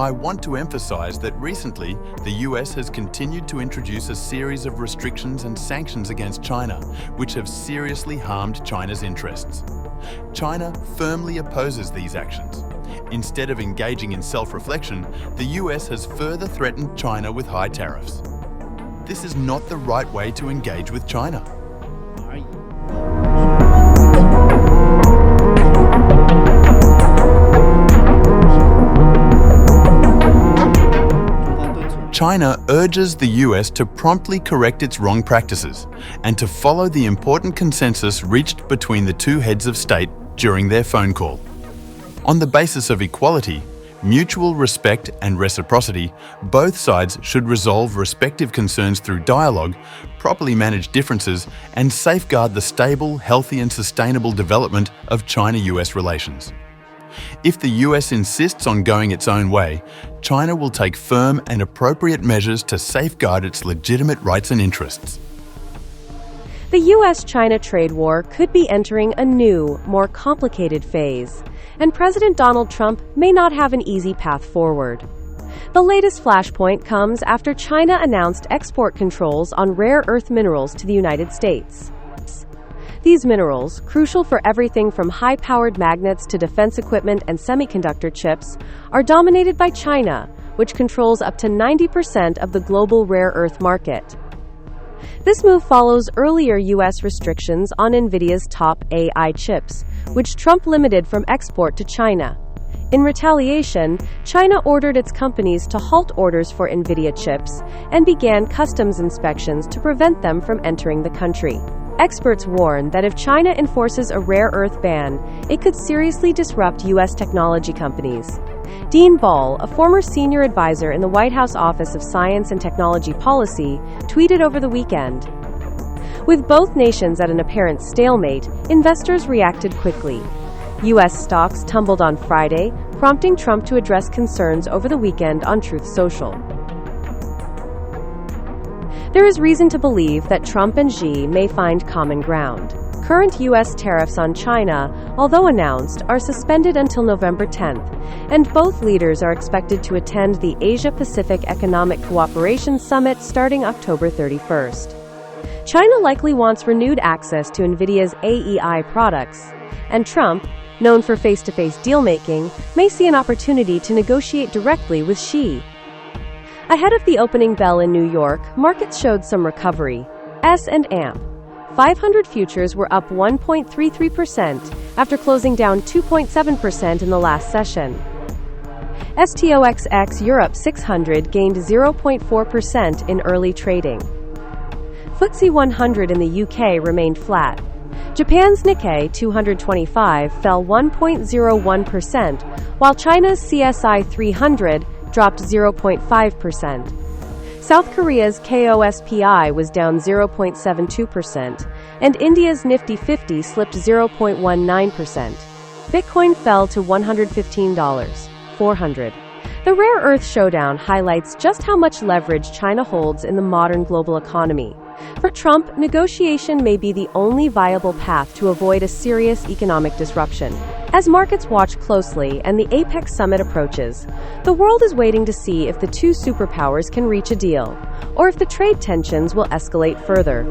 I want to emphasize that recently, the US has continued to introduce a series of restrictions and sanctions against China, which have seriously harmed China's interests. China firmly opposes these actions. Instead of engaging in self-reflection, the US has further threatened China with high tariffs. This is not the right way to engage with China. China urges the US to promptly correct its wrong practices and to follow the important consensus reached between the two heads of state during their phone call. On the basis of equality, mutual respect and reciprocity, both sides should resolve respective concerns through dialogue, properly manage differences, and safeguard the stable, healthy and sustainable development of China-US relations. If the US insists on going its own way, China will take firm and appropriate measures to safeguard its legitimate rights and interests. The US-China trade war could be entering a new, more complicated phase, and President Donald Trump may not have an easy path forward. The latest flashpoint comes after China announced export controls on rare earth minerals to the United States. These minerals, crucial for everything from high-powered magnets to defense equipment and semiconductor chips, are dominated by China, which controls up to 90% of the global rare earth market. This move follows earlier U.S. restrictions on NVIDIA's top AI chips, which Trump limited from export to China. In retaliation, China ordered its companies to halt orders for NVIDIA chips and began customs inspections to prevent them from entering the country. Experts warn that if China enforces a rare earth ban, it could seriously disrupt U.S. technology companies. Dean Ball, a former senior advisor in the White House Office of Science and Technology Policy, tweeted over the weekend. With both nations at an apparent stalemate, investors reacted quickly. U.S. stocks tumbled on Friday, prompting Trump to address concerns over the weekend on Truth Social. There is reason to believe that Trump and Xi may find common ground. Current U.S. tariffs on China, although announced, are suspended until November 10th, and both leaders are expected to attend the Asia-Pacific Economic Cooperation Summit starting October 31st. China likely wants renewed access to NVIDIA's AEI products, and Trump, known for face-to-face deal-making, may see an opportunity to negotiate directly with Xi. Ahead of the opening bell in New York, markets showed some recovery. S&P 500 futures were up 1.33% after closing down 2.7% in the last session. STOXX Europe 600 gained 0.4% in early trading. FTSE 100 in the UK remained flat. Japan's Nikkei 225 fell 1.01%, while China's CSI 300 dropped 0.5%. South Korea's KOSPI was down 0.72%, and India's Nifty 50 slipped 0.19%. Bitcoin fell to $115,400. The rare earth showdown highlights just how much leverage China holds in the modern global economy. For Trump, negotiation may be the only viable path to avoid a serious economic disruption. As markets watch closely and the APEC summit approaches, the world is waiting to see if the two superpowers can reach a deal, or if the trade tensions will escalate further.